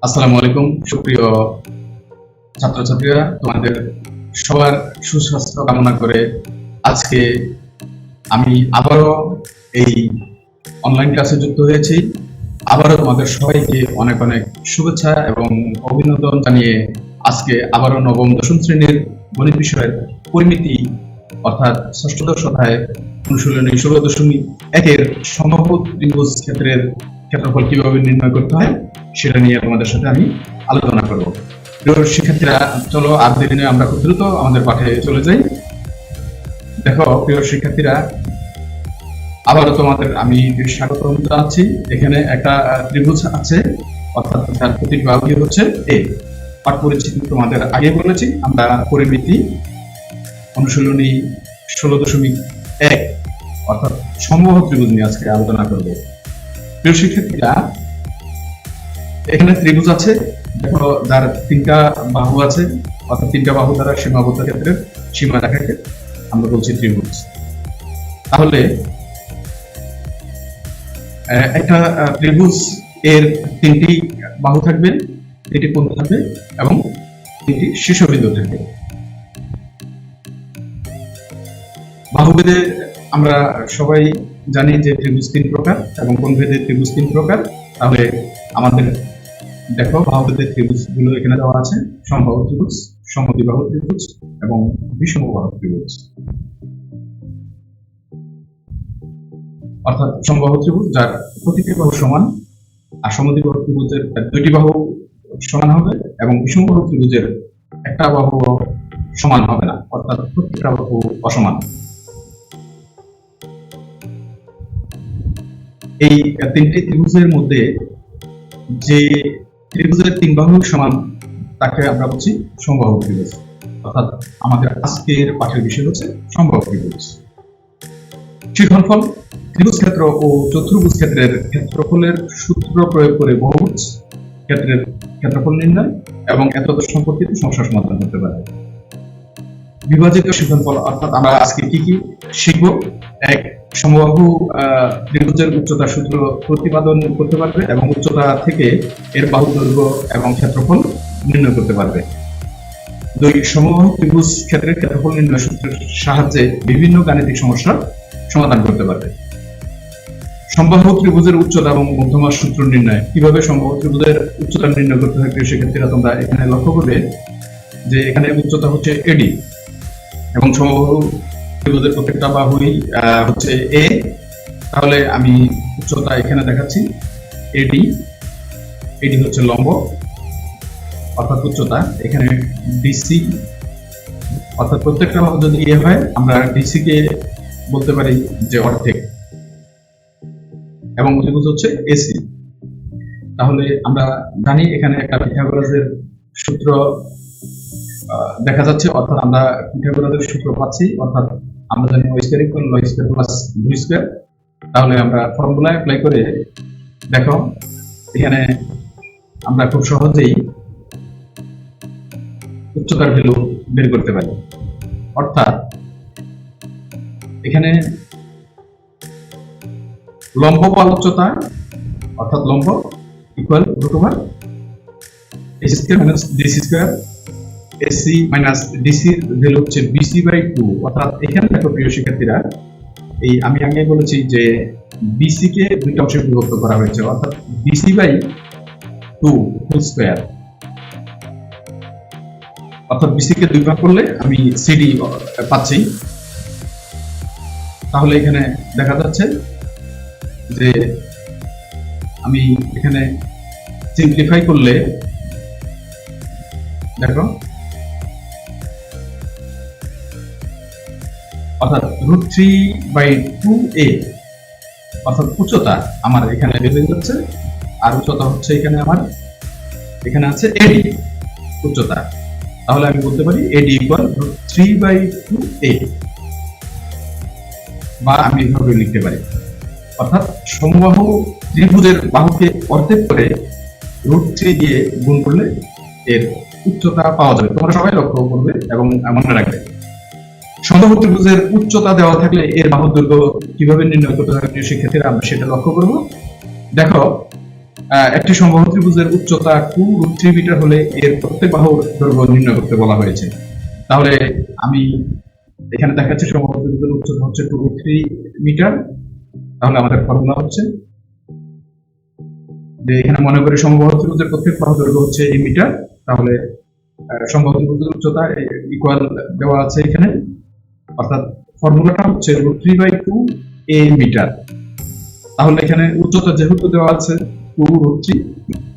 আসসালামু আলাইকুম সুপ্রিয় ছাত্রছাত্রীরা, তোমাদের সবার সুস্বাস্থ্য কামনা করে আজকে আমি আবারও এই অনলাইন ক্লাসে যুক্ত হয়েছি। আবারও তোমাদের সবাইকে অনেক অনেক শুভেচ্ছা এবং অভিনন্দন জানিয়ে আজকে আবারও নবম দশম শ্রেণীর গণিত বিষয়ের পরিমিতি অর্থাৎ ষষ্ঠদশ অধ্যায় অনুশীলনী 16.1 সমবাহু ত্রিভুজ ক্ষেত্রের ক্ষেত্রফল কিভাবে নির্ণয় করতে হয় সেটা নিয়ে তোমাদের সাথে আমি আলোচনা করব। প্রিয় শিক্ষার্থীরা, চলো আর দেরি নয় আমরা খুব দ্রুত আমাদের পাঠে চলে যাই। দেখো প্রিয় শিক্ষার্থীরা, আবারও তোমাদের আমি স্বাগতম জানাচ্ছি। এখানে একটা ত্রিভুজ আছে, অর্থাৎ তার প্রতিটি বাহুই হচ্ছে এ। পাঠ পরিচিতি তোমাদের আগে বলেছি, আমরা পরিমিতি অনুশীলনী 16.1 অর্থাৎ সমবাহু ত্রিভুজ নিয়ে আজকে আলোচনা করব। প্রিয় শিক্ষার্থীরা, এখানে ত্রিভুজ আছে, দেখো যার তিনটা বাহু আছে, অর্থাৎ তিনটা বাহু দ্বারা সীমাবদ্ধ ক্ষেত্রের সীমা রেখাকে আমরা বলছি ত্রিভুজ। তাহলে একটা ত্রিভুজ এর তিনটি বাহু থাকবে, তিনটি কোণ থাকবে এবং তিনটি শীর্ষবিন্দু থাকবে। বাহুভেদে আমরা সবাই জানি যে ত্রিভুজ তিন প্রকার এবং কোণভেদে ত্রিভুজ তিন প্রকার। তাহলে আমাদের দেখো বাহুভেদের ত্রিভুজগুলো এখানে দেওয়া আছে: সমবাহু ত্রিভুজ, সমদ্বিবাহু ত্রিভুজ এবং বিষমবাহু ত্রিভুজ। অর্থাৎ সমবাহু ত্রিভুজ যার প্রতিটি বাহু সমান, আর সমদ্বিবাহু ত্রিভুজের দুইটি বাহু সমান হবে এবং বিষমবাহু ত্রিভুজের একটা বাহু সমান হবে না, অর্থাৎ প্রত্যেকটা বাহু অসমান। এই তিনটি ত্রিভুজের মধ্যে যে ত্রিভুজের তিন বাহু সমান তাকে আমরা বলছি সমবাহু ত্রিভুজ। অর্থাৎ আমাদের আজকের পাঠের বিষয় হচ্ছে সমবাহু ত্রিভুজ। শিক্ষণফল: ত্রিভুজ ক্ষেত্র ও চতুর্ভুজ ক্ষেত্রের ক্ষেত্রফলের সূত্র প্রয়োগ করে বহুভুজ ক্ষেত্রের ক্ষেত্রফল নির্ণয় এবং এতদ সম্পর্কিত সমস্যা সমাধান করতে পারে। বিভাজিত শিক্ষণফল: অর্থাৎ আমরা আজকে কি কি শিখব? এক, সমবাহু ত্রিভুজের উচ্চতার সূত্র প্রতিপাদন করতে পারবে এবং উচ্চতা থেকে এর বাহু দৈর্ঘ্য এবং ক্ষেত্রফল নির্ণয় করতে পারবে। দুই, সমবাহু ত্রিভুজ ক্ষেত্রের ক্ষেত্রফল নির্ণয় সূত্রের সাহায্যে বিভিন্ন গাণিতিক সমস্যার সমাধান করতে পারবে। সমবাহু ত্রিভুজের উচ্চতা এবং মধ্যমার সূত্র নির্ণয়: কিভাবে সমবাহু ত্রিভুজের উচ্চতা নির্ণয় করতে হয় সেক্ষেত্রে তোমরা এখানে লক্ষ্য করবে যে এখানে উচ্চতা হচ্ছে এডি এবং সমবাহু ত্রিভুজের প্রত্যেকটা বাহুই হচ্ছে এ। তাহলে আমি উচ্চতা এখানে দেখাচ্ছি এডি, এডি হচ্ছে লম্ব অর্থাৎ উচ্চতা। এখানে ডিসি অর্থাৎ প্রত্যেকটা বাহু যদি এ হয় আমরা ডিসি কে বলতে পারি যে অর্ধেক, এবং ত্রিভুজ হচ্ছে এসি। তাহলে আমরা জানি এখানে একটা পিথাগোরাসের সূত্র দেখা যাচ্ছে, অর্থাৎ আমরা পিথাগোরাসের সূত্র পাচ্ছি, অর্থাৎ আমরা জানি y square equal y square plus b square. তাহলে আমরা ফর্মুলা অ্যাপ্লাই করে দেখো এখানে আমরা খুব সহজেই উচ্চতার ভ্যালু বের করতে পারি। অর্থাৎ এখানে লম্ব পাল উচ্চতা অর্থাৎ লম্ব equal root over AC square minus DC square. AC minus DC এর ভ্যালু হচ্ছে বিসি বাই 2। অর্থাৎ এখানে দেখো প্রিয় শিক্ষার্থীরা, এই আমি আগে বলেছি যে বিসি কে দুইটা অংশে বিভক্ত করা হয়েছে, অর্থাৎ বিসি বাই 2 হোল স্কয়ার। অর্থাৎ বিসি কে দুই ভাগ করলে আমি সিডি পাচ্ছি। তাহলে এখানে দেখা যাচ্ছে যে আমি এখানে সিম্পলিফাই করলে দেখো, অর্থাৎ √3/2a অর্থাৎ উচ্চতা আমার এখানে বের যাচ্ছে, আর উচ্চতা হচ্ছে এখানে আমার এখানে আছে এডি উচ্চতা। তাহলে আমি বলতে পারি এডি ইকুয়াল √3/2a, বা আমি এভাবে লিখতে পারি। অর্থাৎ সমবাহু ত্রিভুজের বাহুকে অর্ধেক করে √3 দিয়ে গুণ করলে এর উচ্চতা পাওয়া যাবে। তোমরা সবাই লক্ষ্য করবে এবং মনে রাখবে। সমবাহু ত্রিভুজের উচ্চতা দেওয়া থাকলে এর বাহুর দৈর্ঘ্য কিভাবে নির্ণয় করতে হয় শিক্ষার্থীরা আমরা সেটা লক্ষ্য করব। দেখো একটি সমবাহু ত্রিভুজের উচ্চতা 2√3 মিটার হলে এর প্রত্যেক বাহুর দৈর্ঘ্য নির্ণয় করতে বলা হয়েছে। তাহলে আমি এখানে দেখাচ্ছি সমবাহু ত্রিভুজের উচ্চতা হচ্ছে 2√3 মিটার। তাহলে আমাদের ফর্মুলা হচ্ছে যে এখানে মনে করি সমবাহু ত্রিভুজের প্রত্যেক বাহু দৈর্ঘ্য হচ্ছে এই মিটার। তাহলে সমবাহু ত্রিভুজের উচ্চতা ইকুয়াল দেওয়া আছে এখানে, অর্থাৎ ফর্মুলাটা হচ্ছে √3/2 a মিটার। তাহলে এখানে উচ্চতা যেহেতু দেওয়া আছে 2√3,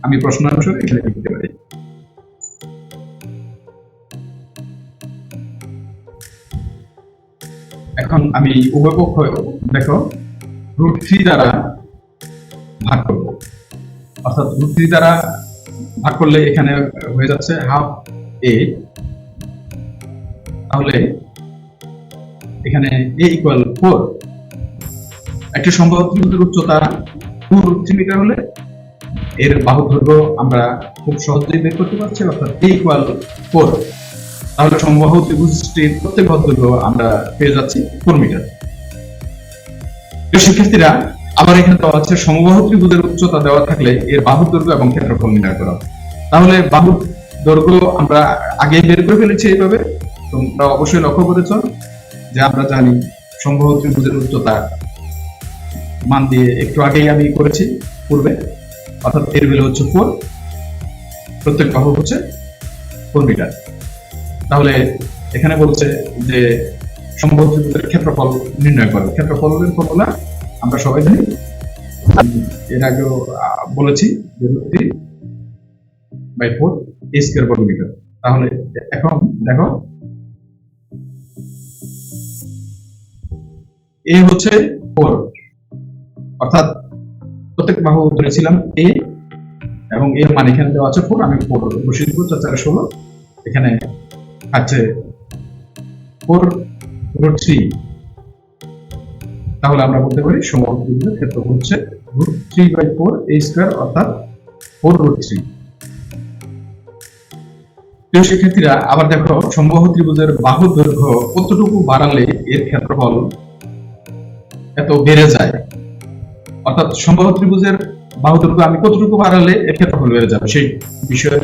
আমি প্রশ্ন অনুসারে এখানে লিখতে পারি। এখন আমি উভয় পক্ষ দেখো √3 দ্বারা ভাগ করব, অর্থাৎ √3 দ্বারা ভাগ করলে এখানে হয়ে যাচ্ছে হাফ a। তাহলে এখানে a ইকুয়াল 4। একটি সমবাহু ত্রিভুজের উচ্চতা 2√3 মিটার হলে এর বাহু দৈর্ঘ্য আমরা খুব সহজেই বের করতে পারছি, অর্থাৎ a ইকুয়াল 4। তাহলে সমবাহু ত্রিভুজটির প্রত্যেক বাহু দৈর্ঘ্য আমরা পেয়ে যাচ্ছি 4 মিটার। শিক্ষার্থীরা, আবার এখানে দেওয়া আছে সমবাহু ত্রিভুজের উচ্চতা দেওয়া থাকলে এর বাহু দৈর্ঘ্য এবং ক্ষেত্রফল নির্ণয় করা। তাহলে বাহু দৈর্ঘ্য আমরা আগে বের করে ফেলেছি এইভাবে। তোমরা অবশ্যই লক্ষ্য করেছ যে আমরা জানি সমবাহু ত্রিভুজের উচ্চতা মান দিয়ে একটু আগেই আমি করেছি পূর্বে, অর্থাৎ এর ভ্যালু হচ্ছে 4, প্রত্যেক বাহু হচ্ছে 4 মিটার। তাহলে এখানে বলছে যে সমবাহু ত্রিভুজের ক্ষেত্রফল নির্ণয় করো। ক্ষেত্রফলের ফর্মুলা আমরা সবাই জানি, এর আগেও বলেছি যে √3/4 a স্কয়ার বর্গ মিটার। তাহলে এখন দেখো a হচ্ছে 4, অর্থাৎ প্রত্যেক বাহু ধরেছিলাম a এবং এর মান এখানে দেওয়া আছে 4। আমি 4 বসিয়ে দিব, 4 16, এখানে আছে 4√3। তাহলে আমরা বলতে পারি সমবাহু ত্রিভুজের ক্ষেত্রফল হচ্ছে √3/4 a স্কয়ার, অর্থাৎ 4√3। প্রিয় শিক্ষার্থীরা, আবার দেখো সমবাহু ত্রিভুজের বাহু দৈর্ঘ্য কতটুকু বাড়ালে এর ক্ষেত্রফল এত বেড়ে যায়, অর্থাৎ সমবাহু ত্রিভুজের বাহু দৈর্ঘ্য আমি কতটুকু বাড়ালে এর ক্ষেত্রফল বেড়ে যাবে সেই বিষয়ে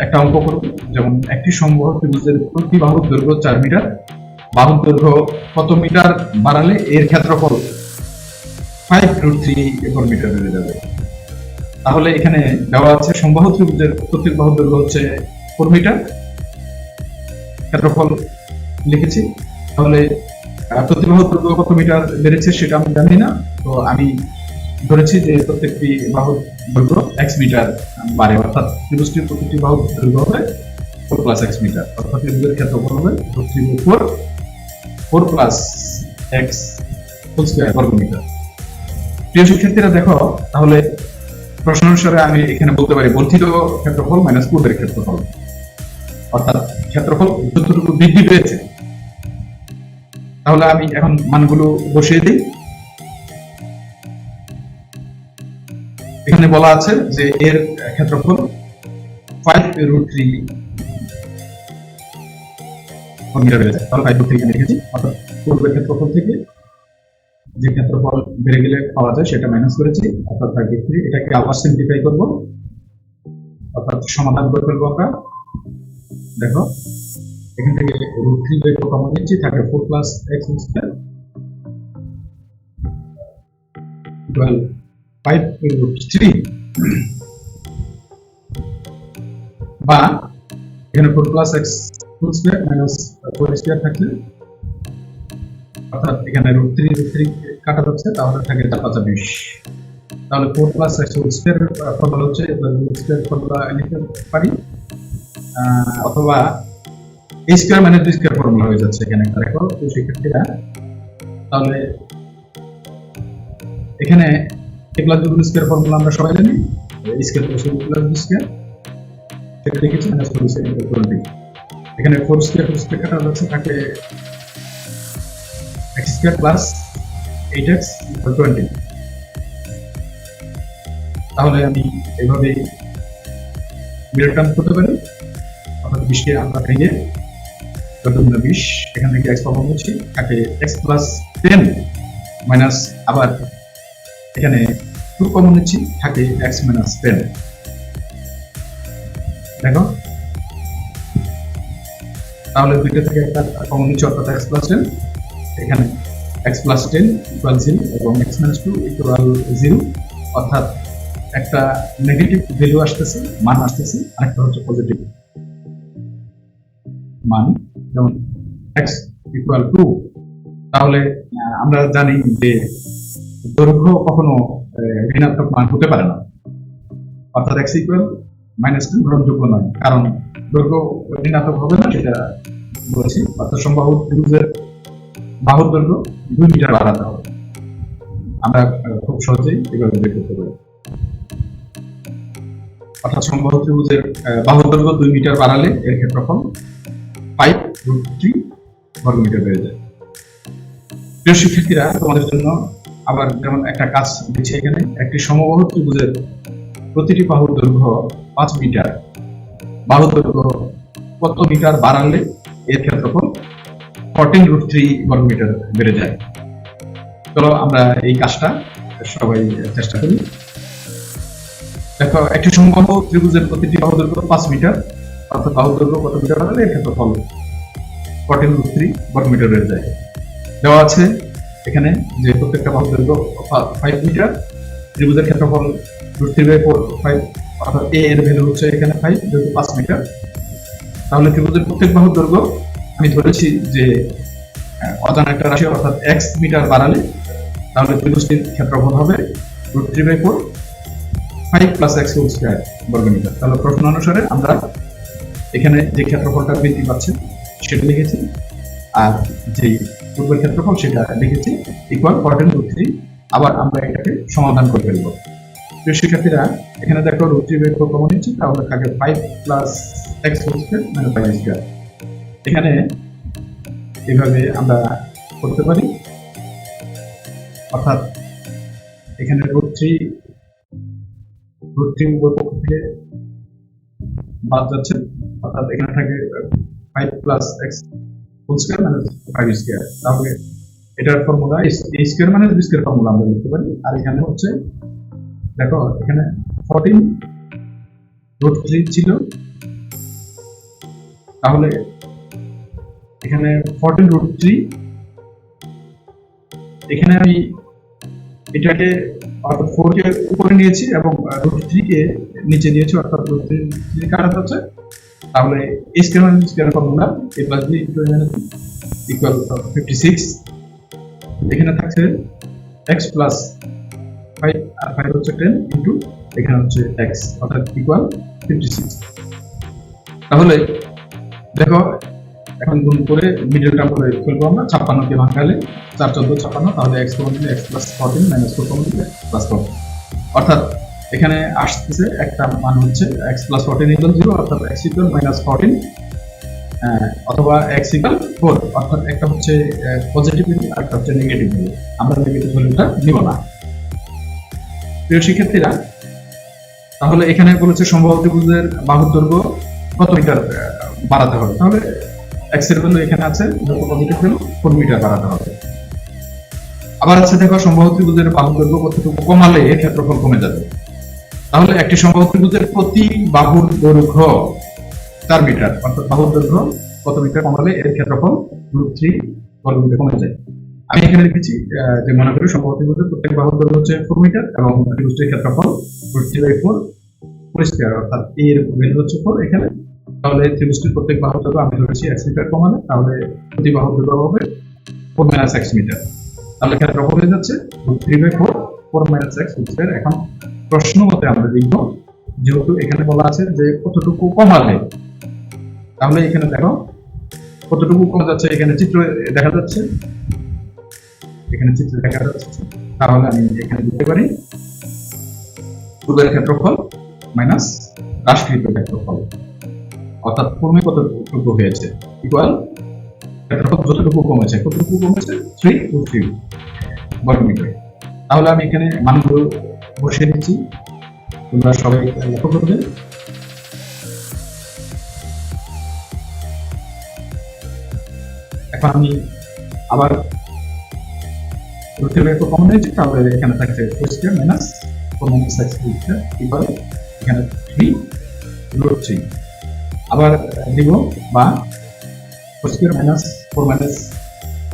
একটা অঙ্ক করব। যেমন একটি সমবাহু ত্রিভুজের প্রতি বাহুর দৈর্ঘ্য 4 মিটার, বাহুর দৈর্ঘ্য কত মিটার বাড়ালে এর ক্ষেত্রফল 5√3 মিটার বেড়ে যাবে। তাহলে এখানে দেওয়া আছে সমবাহু ত্রিভুজের প্রত্যেক বাহুর দৈর্ঘ্য হচ্ছে 4 মিটার, ক্ষেত্রফল লিখেছি। তাহলে প্রতি বাহুর দৈর্ঘ্য কত মিটার বেড়েছে সেটা আমি জানি না, তো আমি ধরেছি যে প্রত্যেকটি বাহুর দৈর্ঘ্য x মিটার বাড়ে, অর্থাৎ ত্রিভুজটির প্রতিটি বাহুর দৈর্ঘ্য হবে 4 + x মিটার, অর্থাৎ ত্রিভুজের ক্ষেত্রফল হবে 4 + x স্কয়ার বর্গ মিটার। প্রিয় শিক্ষার্থীরা, দেখো তাহলে প্রশ্ন অনুসারে আমি এখানে বলতে পারি বর্ধিত ক্ষেত্রফল মাইনাস পূর্বের ক্ষেত্রফল, অর্থাৎ ক্ষেত্রফল যতটুকু বৃদ্ধি পেয়েছে। তাহলে আমি এখন মানগুলো বসিয়ে দিই। এখানে বলা আছে যে এর ক্ষেত্রফল 5√3 মিটার বেড়ে যায়। তাহলে 5√3 এখানে লিখেছি, অর্থাৎ পূর্বের ক্ষেত্রফল থেকে যে ক্ষেত্রফল বেড়ে গেলে পাওয়া যায় সেটা মাইনাস করেছি, অর্থাৎ 5√3। এটাকে আবার সিম্পলিফাই করব, অর্থাৎ সমাধান করে ফেলবো আমরা। দেখো এখান থেকে √3/4 কমন নিচ্ছি, থাকে 4 + x স্কয়ার ইকুয়াল 5√3, বা এখানে 4 + x স্কয়ার মাইনাস 4 স্কয়ার থাকলে, অর্থাৎ এখানে √3 কাটা যাচ্ছে, তাহলে থাকে 4 × 5 = 20। তাহলে 4 + x স্কয়ার ফর্মুলা হচ্ছে স্কয়ার ফর্মুলা লিখতে পারি, অথবা a স্কয়ার মানে 2 স্কয়ার ফর্মুলা হয়ে যাচ্ছে এখানে। দেখো তো শিক্ষার্থীরা, তাহলে এখানে a + b স্কয়ার ফর্মুলা আমরা সবাই জানি, a স্কয়ার + b স্কয়ার সেটা লিখেছি মাইনাস 4 স্কয়ার = 20। এখানে 4 স্কয়ার কাটা যাচ্ছে, থাকে x স্কয়ার + 8x = 20। তাহলে আমি এইভাবে মিডল টার্ম করতে পারি, অর্থাৎ 20 কে আমরা ভেঙে 20 এখান থেকে x পাবো হচ্ছে, থাকে x + 10 মাইনাস, আবার এখানে টু কমন নিচ্ছি, থাকে এক্স মাইনাস 10। দেখো তাহলে দুইটা থেকে একটা কমন নিচ্ছি, অর্থাৎ এক্স প্লাস 10। এখানে এক্স প্লাস 10 ইকুয়াল 0 এবং এক্স মাইনাস 2 ইকুয়াল 0, অর্থাৎ একটা নেগেটিভ ভ্যালু আসতেছে, মান আসতেছে, আরেকটা হচ্ছে পজিটিভ মান, যেমন এক্স ইকুয়াল 2। তাহলে আমরা জানি যে দৈর্ঘ্য কখনো ঋণাত্মক মান হতে পারে না, অর্থাৎ এক্স ইকুয়াল -2 গ্রহণযোগ্য নয়, কারণ দৈর্ঘ্য ঋণাত্মক হবে না, সেটা বলেছি। অর্থাৎ সমবাহু ত্রিভুজের বাহুর দৈর্ঘ্য 2 মিটার বাড়াতে হবে। আমরা খুব সহজেই এভাবে বের করতে পারি। অর্থাৎ সমবাহু ত্রিভুজের বাহুর দৈর্ঘ্য 2 মিটার বাড়ালে এর ক্ষেত্রফল 5√3 বর্গমিটার বেড়ে যায়। প্রিয় শিক্ষার্থীরা, তোমাদের জন্য আবার যেমন একটা কাজ দিচ্ছি, এখানে একটি সমবাহু ত্রিভুজের প্রতিটি বাহুর দৈর্ঘ্য 5 মিটার, বাহুর দৈর্ঘ্য কত মিটার বাড়ালে এর ক্ষেত্রফল 14√3 বর্গমিটার বেড়ে যায়। চলো আমরা এই কাজটা সবাই চেষ্টা করি। দেখো, একটি সমবাহু ত্রিভুজের প্রতিটি বাহুর দৈর্ঘ্য 5 মিটার, অর্থাৎ বাহুর দৈর্ঘ্য কত মিটার বাড়ালে এর ক্ষেত্রফল 14√3 বর্গমিটার বেড়ে যায়। দেওয়া আছে এখানে যে প্রত্যেকটা বাহুর দৈর্ঘ্য 5 মিটার, ত্রিভুজের ক্ষেত্রফল √3/4, অর্থাৎ এ এর ভ্যালু হচ্ছে এখানে 5 যেহেতু 5 মিটার। তাহলে ত্রিভুজের প্রত্যেক বাহুর দৈর্ঘ্য আমি ধরেছি যে অজানা একটা রাশি, অর্থাৎ x মিটার বাড়ালে তাহলে ত্রিভুজটির ক্ষেত্রফল হবে √3/4 5 + x² বর্গমিটার। তাহলে প্রশ্ন অনুসারে আমরা এখানে যে ক্ষেত্রফলটা বৃদ্ধি পাচ্ছে সেটা লিখেছি, আর যে পূর্বের ক্ষেত্রফল সেটা লিখেছি ইকুয়াল 14√3। আবার আমরা এটাকে সমাধান করে ফেলব। প্রিয় শিক্ষার্থীরা, এখানে দেখো √3/4 কমন নিচ্ছি, তাহলে থাকে 5 + x² - 5²। এখানে এইভাবে আমরা করতে পারি, অর্থাৎ এখানে √3 উভয় পক্ষ থেকে বাদ যাচ্ছে, অর্থাৎ এখানে থাকে 5 + x² - 5²। তাহলে এটার ফর্মুলা a² - b² ফর্মুলা আমরা লিখতে পারি। আর এখানে হচ্ছে দেখো, এখানে 14√3 ছিল, তাহলে এখানে 14√3, এখানে আমি এটাকে অর্থাৎ 4 কে উপরে নিয়েছি এবং √3 কে নিচে নিয়েছি, অর্থাৎ √3 কাটা যাচ্ছে। তাহলে a² - b² formula a + b = 56। এখানে থাকছে x + 5 আর 5 হচ্ছে 10 ইনটু এখানে হচ্ছে x, অর্থাৎ ইকুয়াল 56। তাহলে দেখো, এখন গুণ করে মিডল টার্ম করে ফেলবো আমরা। 56 কে ভাঙালে 4 × 14 = 56, তাহলে x কমন দিলে x + 14 - 4 কমন দিলে +14, অর্থাৎ এখানে আসছে একটা মান হচ্ছে x + 14 = 0, অর্থাৎ x = -14 অথবা x = 4, অর্থাৎ একটা হচ্ছে পজিটিভ ভ্যালু আর একটা হচ্ছে নেগেটিভ ভ্যালু। আমরা নেগেটিভ ভ্যালুটা নিব না। প্রিয় শিক্ষার্থীরা, তাহলে এখানে বলেছে সমবাহু ত্রিভুজের বাহুর দৈর্ঘ্য কত মিটার বাড়াতে হবে, তাহলে x এর ভ্যালু এখানে আছে, পজিটিভ ভ্যালু 4 মিটার বাড়াতে হবে। আবার আছে দেখো, সমবাহু ত্রিভুজের বাহুর দৈর্ঘ্য কতটুকু কমালে এর ক্ষেত্রফল কমে যাবে। তাহলে একটি সমবাহু ত্রিভুজের প্রতি বাহুর দৈর্ঘ্য 4 মিটার, অর্থাৎ বাহুর দৈর্ঘ্য কত মিটার কমালে এর ক্ষেত্রফল √3 বর্গমিটার কমে যায়। আমি এখানে লিখেছি যে মনে করি সমবাহু ত্রিভুজের প্রত্যেক বাহুর দৈর্ঘ্য হচ্ছে 4 মিটার এবং ত্রিভুজটির ক্ষেত্রফল √3/4, অর্থাৎ এর ভ্যালু হচ্ছে 4 এখানে। তাহলে ত্রিভুজটির প্রত্যেক বাহুর দৈর্ঘ্য আমি ধরেছি x মিটার কমালে, তাহলে প্রতি বাহুর দৈর্ঘ্য হবে 4 - x মিটার। তাহলে ক্ষেত্রফল হয়ে যাচ্ছে √3/4 4 - x²। এখন প্রশ্ন মতে আমরা লিখব, যেহেতু এখানে বলা আছে যে কতটুকু কমালে, তাহলে এখানে দেখো কতটুকু কমে যাচ্ছে, এখানে চিত্র দেখা যাচ্ছে, তাহলে আমি এখানে দিতে পারি পূর্বের ক্ষেত্রফল মাইনাস হ্রাসকৃত ক্ষেত্রফল, অর্থাৎ পূর্বে কতটুকু হয়েছে ইকুয়াল ক্ষেত্রফল যতটুকু কমেছে, কতটুকু কমেছে 3√3 বর্গমিটার। তাহলে আমি এখানে মানগুলো বসিয়ে দিচ্ছি, তোমরা সবাই লক্ষ্য করবে। এখন আমি আবার √3/4 কমন নিয়েছি, তাহলে এখানে থাকছে 4² - 4 minus x equal এখানে 3 root 3 আবার দিব বা cos square minus 4 minus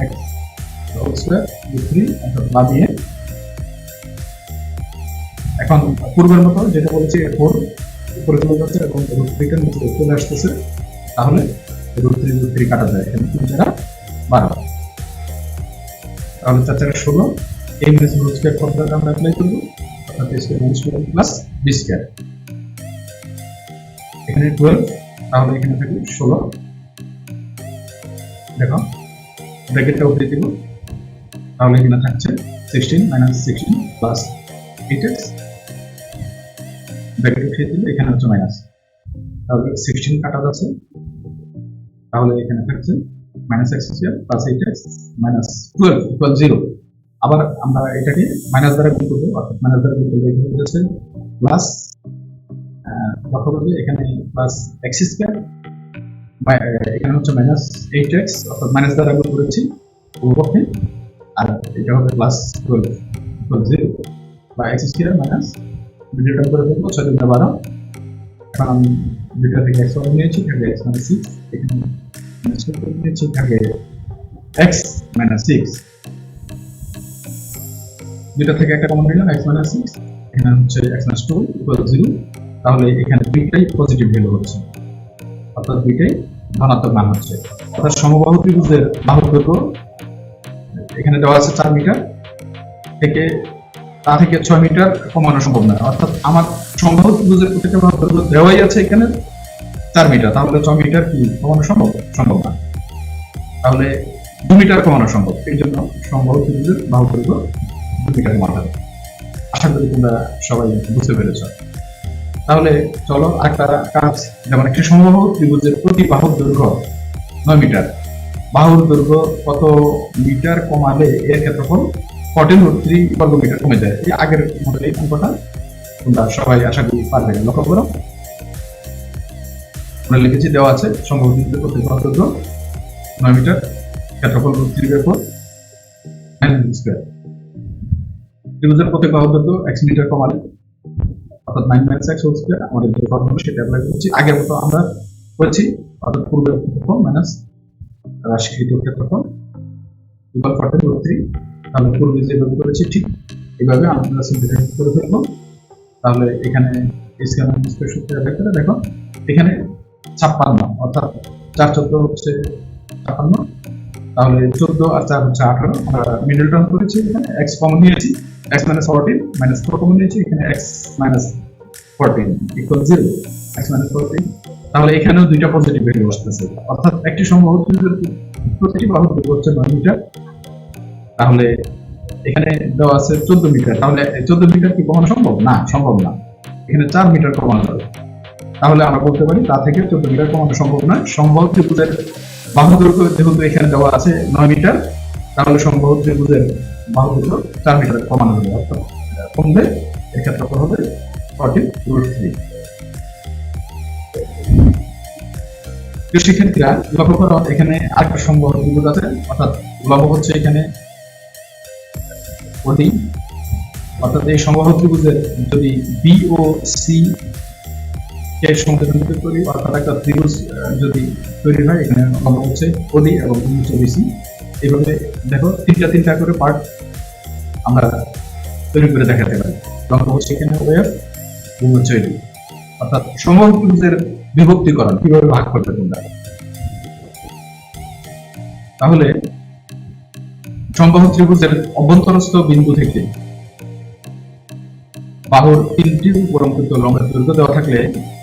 x whole square root 3 অর্থাৎ বা দিয়ে এখন পূর্বের মতো যেটা বলেছি 4 উপরে চলে যাচ্ছে এবং root 3 টা নিচে চলে আসতেছে তাহলে root 3 কাটা যায় এখানে 3 দ্বারা 12 তাহলে 4 4 16 a minus root square ফর্মুলাটা আমরা অ্যাপ্লাই করব অর্থাৎ a square minus 12 plus b square এখানে 12 তাহলে এখানে থাকবে 16 দেখো ব্র্যাকেটটা উঠিয়ে দিব তাহলে এখানে থাকছে 16 minus 16 plus 8x ব্র্যাকেট উঠিয়ে দিলে এখানে হচ্ছে মাইনাস তাহলে 16 কাটা যাচ্ছে তাহলে এখানে থাকছে minus x square plus 8x minus 12 equal 0 আবার আমরা এটাকে মাইনাস দ্বারা গুণ করব অর্থাৎ মাইনাস দ্বারা গুণ করলে এখানে হচ্ছে প্লাস লক্ষ্য করবে এখানে প্লাস x স্কয়ার এখানে হচ্ছে মাইনাস 8x অর্থাৎ মাইনাস দ্বারা গুণ করেছি উভয়পক্ষে আর এটা হবে প্লাস 12 equal 0 বা x স্কয়ার মাইনাস ভিডিওটা করে দেবো 6 × 12 এখন আমি ভিডিও থেকে x নিয়েছি তাহলে x - 6 এখানে মাইনাস করে নিয়েছি তাহলে x - 6 দুটো থেকে একটা কমন নিলাম x - 6 এখানে হচ্ছে x - 2 equal 0 তাহলে এখানে দুইটাই পজিটিভ ভ্যালু হচ্ছে অর্থাৎ দুইটাই ধনাত্মক মান হচ্ছে অর্থাৎ সমবাহু ত্রিভুজের বাহুর দৈর্ঘ্য এখানে দেওয়া আছে 4 মিটার থেকে তা থেকে 6 মিটার কমানো সম্ভব না অর্থাৎ আমার সমবাহু ত্রিভুজের প্রত্যেকটা বাহুর দৈর্ঘ্য দেওয়াই আছে এখানে 4 মিটার তাহলে 6 মিটার কি কমানো সম্ভব না তাহলে 2 মিটার কমানো সম্ভব এই জন্য সমবাহু ত্রিভুজের বাহুর দৈর্ঘ্য 2 মিটার কমানো হবে আশা করি তোমরা সবাই বুঝতে পেরেছো তাহলে চলো আরেকটা কাজ যেমন একটি সমবাহু ত্রিভুজের প্রতি বাহুর দৈর্ঘ্য 9 মিটার বাহুর দৈর্ঘ্য কত মিটার কমালে এর ক্ষেত্রফল 14√3 বর্গ মিটার কমে যায় এই আগের মতো এই অঙ্কটা তোমরা সবাই আশা করি পারবে লক্ষ্য করো আমরা লিখেছি দেওয়া আছে সমবাহু ত্রিভুজের প্রতি বাহুর দৈর্ঘ্য 9 মিটার ক্ষেত্রফল √3/4 9 স্কয়ার ত্রিভুজের প্রতি বাহুর দৈর্ঘ্য x মিটার কমালে অর্থাৎ 9 - x হোল স্কয়ার আমাদের যে ফর্মুলা সেটা অ্যাপ্লাই করছি আগের মতো আমরা করেছি অর্থাৎ পূর্বের ক্ষেত্রফল মাইনাস রাশিকৃত ক্ষেত্রফল ইকুয়াল 14√3 তাহলে পূর্বে যেভাবে করেছি ঠিক এইভাবে আমরা সিম্পলিফাই করে ফেলবো তাহলে এখানে স্কয়ার মাইনাস স্কয়ার সূত্র অ্যাপ্লাই করে দেখো এখানে 56 অর্থাৎ 4 14 হচ্ছে 56 তাহলে 14 আর 4 হচ্ছে 18 আমরা মিডল টার্ম করেছি এখানে x কমন নিয়েছি x - 14 - 4 কমন নিয়েছি এখানে x - 14 equal 0 x - 14 তাহলে এখানেও দুইটা পজিটিভ ভ্যালু আসতেছে অর্থাৎ একটি সমবাহু ত্রিভুজের প্রতিটি বাহুর দৈর্ঘ্য হচ্ছে 9 মিটার তাহলে এখানে দেওয়া আছে 14 মিটার তাহলে 14 মিটার কি কমানো সম্ভব না এখানে 4 মিটার কমানো যাবে তাহলে আমরা বলতে পারি তা থেকে 14 মিটার কমানো সম্ভব নয় সমবাহু ত্রিভুজের বাহুর দৈর্ঘ্য যেহেতু এখানে দেওয়া আছে 9 মিটার তাহলে সমবাহু ত্রিভুজের বাহুর দৈর্ঘ্য 4 মিটার কমানো যাবে অর্থাৎ কমবে এর ক্ষেত্রফল হবে 14√3 শিক্ষার্থীরা লক্ষ্য করো এখানে আরেকটা সমবাহু ত্রিভুজ আছে অর্থাৎ লম্ব হচ্ছে এখানে OD অর্থাৎ এই সমবাহু ত্রিভুজের যদি বি ও সি এর সমকেন্দ্রিত করি অর্থাৎ একটা ত্রিভুজ যদি তৈরি হয় এখানে লম্ব হচ্ছে OD এবং হচ্ছে BC এইভাবে দেখো তিনটা করে পার্ট আমরা তৈরি করে দেখাতে পারি লম্ব হচ্ছে এখানে ওয়েভ এবং হচ্ছে OD অর্থাৎ সমবাহু ত্রিভুজের বিভক্তিকরণ কিভাবে ভাগ করবে তোমরা তাহলে সমবাহু ত্রিভুজের অভ্যন্তরস্থ বিন্দু থেকে বাহুর 3টি উপরঙ্কিত লম্বের দৈর্ঘ্য দেওয়া থাকলে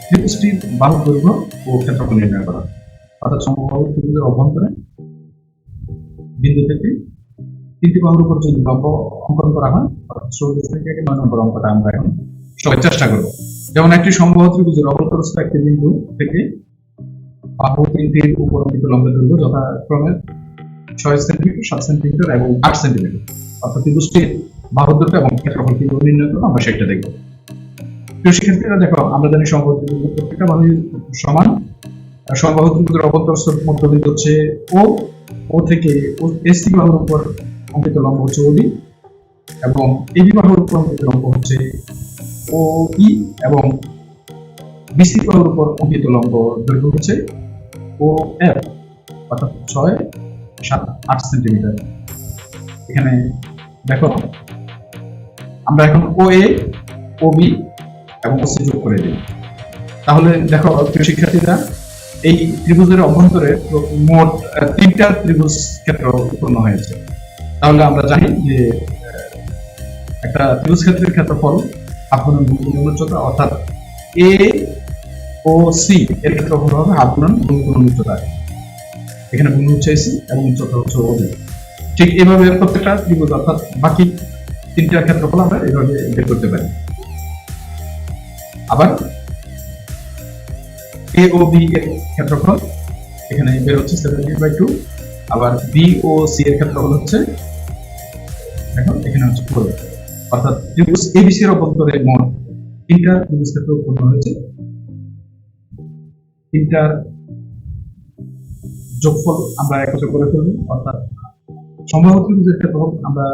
ত্রিভুজটির বাহুর দৈর্ঘ্য ও ক্ষেত্রফল নির্ণয় করা অর্থাৎ সমবাহু ত্রিভুজের অভ্যন্তরে বিন্দু থেকে 3টি বাহুর উপর যদি লম্ব অঙ্কন করা হয় অর্থাৎ 16 থেকে 9 নম্বর অঙ্কটা আমরা এখন সবাই চেষ্টা করব যেমন একটি সমবাহু ত্রিভুজের অভ্যন্তরস্থ একটি বিন্দু থেকে বাহু 3টির উপরঙ্কিত লম্বের দৈর্ঘ্য যথাক্রমে 6 সেন্টিমিটার 7 সেন্টিমিটার এবং 8 সেন্টিমিটার অর্থাৎ ত্রিভুজটির বাহুর দৈর্ঘ্য এবং ক্ষেত্রফল কিভাবে নির্ণয় করবো আমরা সেটা দেখব প্রিয় শিক্ষার্থীরা দেখো আমরা জানি সমবাহু ত্রিভুজের প্রত্যেকটা বাহু সমান সমবাহু ত্রিভুজের অভ্যন্তরস্থ মধ্যবিন্দু হচ্ছে ও থেকে এসি বাহুর উপর অঙ্কিত লম্ব হচ্ছে OD এবং এবি বাহুর উপর অঙ্কিত লম্ব হচ্ছে ও ই এবং বিসি বাহুর উপর অঙ্কিত লম্ব দৈর্ঘ্য হচ্ছে ও এফ, অর্থাৎ 6.7-8 সেন্টিমিটার। এখানে দেখো আমরা এখন ও এ, ও বি এবং ও সি যোগ করে দিই। তাহলে দেখো প্রিয় শিক্ষার্থীরা, এই ত্রিভুজের অভ্যন্তরে মোট 3টা ত্রিভুজ ক্ষেত্র উৎপন্ন হয়েছে। তাহলে আমরা জানি যে একটা ত্রিভুজ ক্ষেত্রের ক্ষেত্রফল হাফ গুণন গুণ গুণন উচ্চতা, অর্থাৎ এ ও সি এর ক্ষেত্রফল হবে হাফ গুণন গুণ গুণন উচ্চতা। এখানে গুণ হচ্ছে এসি এবং উচ্চতা হচ্ছে ও বি। ঠিক এইভাবে প্রত্যেকটা ত্রিভুজ অর্থাৎ বাকি 3টা ক্ষেত্রফল আমরা এইভাবে বের করতে পারি। আবার এ ও বি এর ক্ষেত্রফল এখানে বের হচ্ছে 70/2, আবার বি ও সি এর ক্ষেত্রফল হচ্ছে দেখো এখানে হচ্ছে 4, অর্থাৎ ত্রিভুজ এবিসি এর অভ্যন্তরে মোট 3টা ত্রিভুজ ক্ষেত্র উৎপন্ন হয়েছে। 3টার যোগফল আমরা একত্র করে ফেলব, অর্থাৎ সম্ভাব্য ত্রিভুজের ক্ষেত্রফল আমরা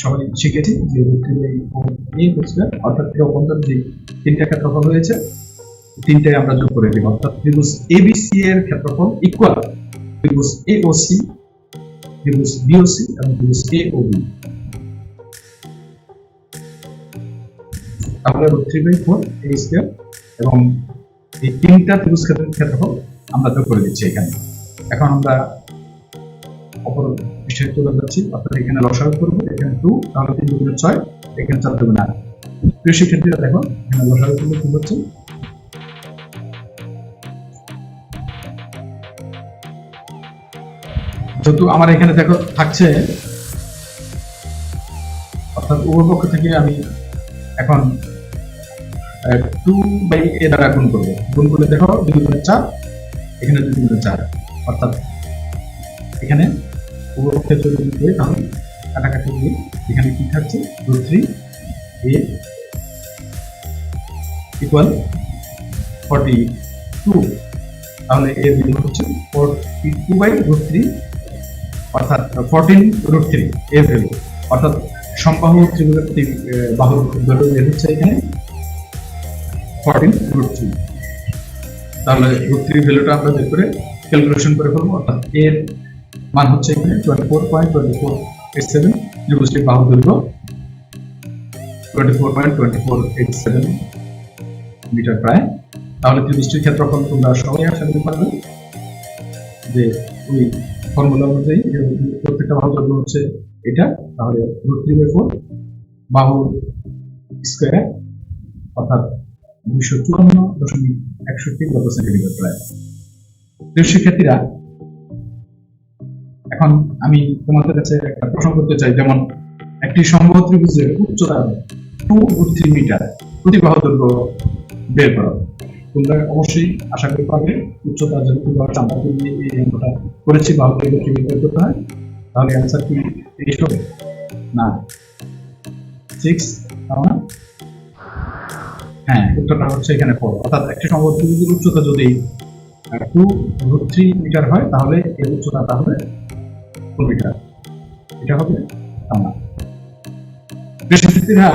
সবাই শিখেছি যে অর্থাৎ এর অভ্যন্তরে যে 3টা ক্ষেত্রফল হয়েছে 3টাই আমরা যোগ করে দিব, অর্থাৎ ত্রিভুজ এবিসি এর ক্ষেত্রফল ইকুয়াল ত্রিভুজ এওসি, ত্রিভুজ বিওসি এবং ত্রিভুজ এওবি। তাহলে √3/4 a স্কয়ার এবং এই 3টা ত্রিভুজ ক্ষেত্রফল আমরা যোগ করে দিচ্ছি এখানে। এখন আমরা অপর বিষয়ে চলে যাচ্ছি, অর্থাৎ এখানে লসাগু করব, এখানে 2, তাহলে 3 × 6, এখানে 4 × 8। প্রিয় শিক্ষার্থীরা দেখো এখানে লসাগু করলে কি হচ্ছে, যেহেতু আমার এখানে দেখো থাকছে, অর্থাৎ উভয় পক্ষ থেকে আমি এখন 2/a দ্বারা গুণ করবো। গুণ করলে দেখো 2 × 4, এখানে 2 × 4, অর্থাৎ এখানে উভয় পক্ষে চলে দিতে তাহলে কাটাকাটি দিয়ে এখানে কি থাকছে √3a ইকুয়াল 42। তাহলে এর ভ্যালু হচ্ছে 42/√3, অর্থাৎ 14√3 এর ভ্যালু, অর্থাৎ সমবাহু ত্রিভুজের বাহুর দৈর্ঘ্য বের হচ্ছে এখানে 14√3। তাহলে √3 ভ্যালুটা আমরা বের করে ক্যালকুলেশন করে ফেলবো, অর্থাৎ এর মান হচ্ছে এখানে 24.2487, ত্রিভুজটির বাহু দৈর্ঘ্য 24.2487 মিটার প্রায়। তাহলে ত্রিভুজটির ক্ষেত্রফল তোমরা সবাই আশা করতে পারবে যে ওই ফর্মুলা অনুযায়ী প্রত্যেকটা বাহু দৈর্ঘ্য হচ্ছে এটা, তাহলে √3/4 বাহু স্কয়ার, অর্থাৎ 254.61 বর্গ সেন্টিমিটার প্রায়। প্রিয় শিক্ষার্থীরা, এখন আমি তোমাদের কাছে একটা প্রশ্ন করতে চাই, যেমন একটি সমবাহু ত্রিভুজের উচ্চতা 2√3 মিটার, প্রতি বাহু দৈর্ঘ্য বের করো। তোমরা অবশ্যই আশা করি পাবে উচ্চতা যেহেতু আমরা এই অঙ্কটা করেছি বাহু দৈর্ঘ্য কি বের করতে হয়, তাহলে অ্যান্সার কি 30 হবে না 6, তাও না? হ্যাঁ, উত্তরটা হচ্ছে এখানে 4, অর্থাৎ একটি সমবাহু ত্রিভুজের উচ্চতা যদি 2√3 মিটার হয় তাহলে এর উচ্চতা হবে 4 মিটার, এটা হবে তাও না। শিক্ষার্থীরা,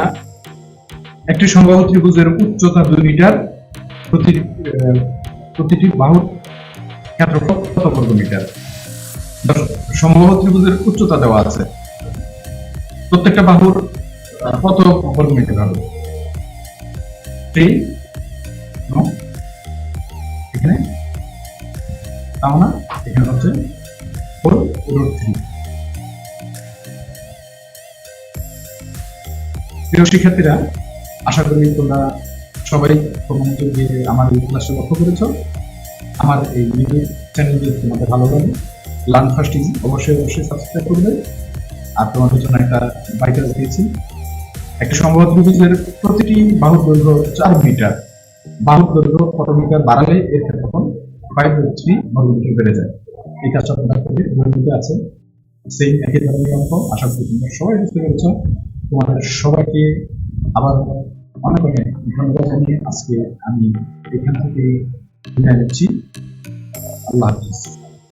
একটি সমবাহু ত্রিভুজের উচ্চতা 2 মিটার, প্রতিটি বাহুর ক্ষেত্রফল কত বর্গ মিটার? সমবাহু ত্রিভুজের উচ্চতা দেওয়া আছে, প্রত্যেকটা বাহুর কত বর্গ মিটার হবে? 3, এখানে তাও না, এখানে হচ্ছে 4√3। প্রিয় শিক্ষার্থীরা, আশা করি তোমরা সবাই মনোযোগ দিয়ে আমার এই ক্লাসটা লক্ষ্য করেছ। আমার এই ইউটিউব চ্যানেল যদি তোমাদের ভালো লাগে, লার্ন ফার্স্ট ইজি অবশ্যই সাবস্ক্রাইব করবে। আর তোমাদের জন্য একটা ভাইটাল দিয়েছি, একটা সমবাহু ত্রিভুজের প্রতিটি বাহুর দৈর্ঘ্য 4 মিটার, বাহুর দৈর্ঘ্য কত মিটার বাড়ালে এর ক্ষেত্রফল 5√3 বর্গমিটার বেড়ে যায়। এই কাজটা তোমরা করবে, বইতে আছে সেই একই ধরনের অঙ্ক। আশা করি তোমরা সবাই বুঝতে পেরেছ। তোমাদের সবাইকে আবার অনেক অনেক ধন্যবাদ জানিয়ে আজকে আমি এখান থেকে বিদায় নিচ্ছি। আল্লাহ হাফিজ।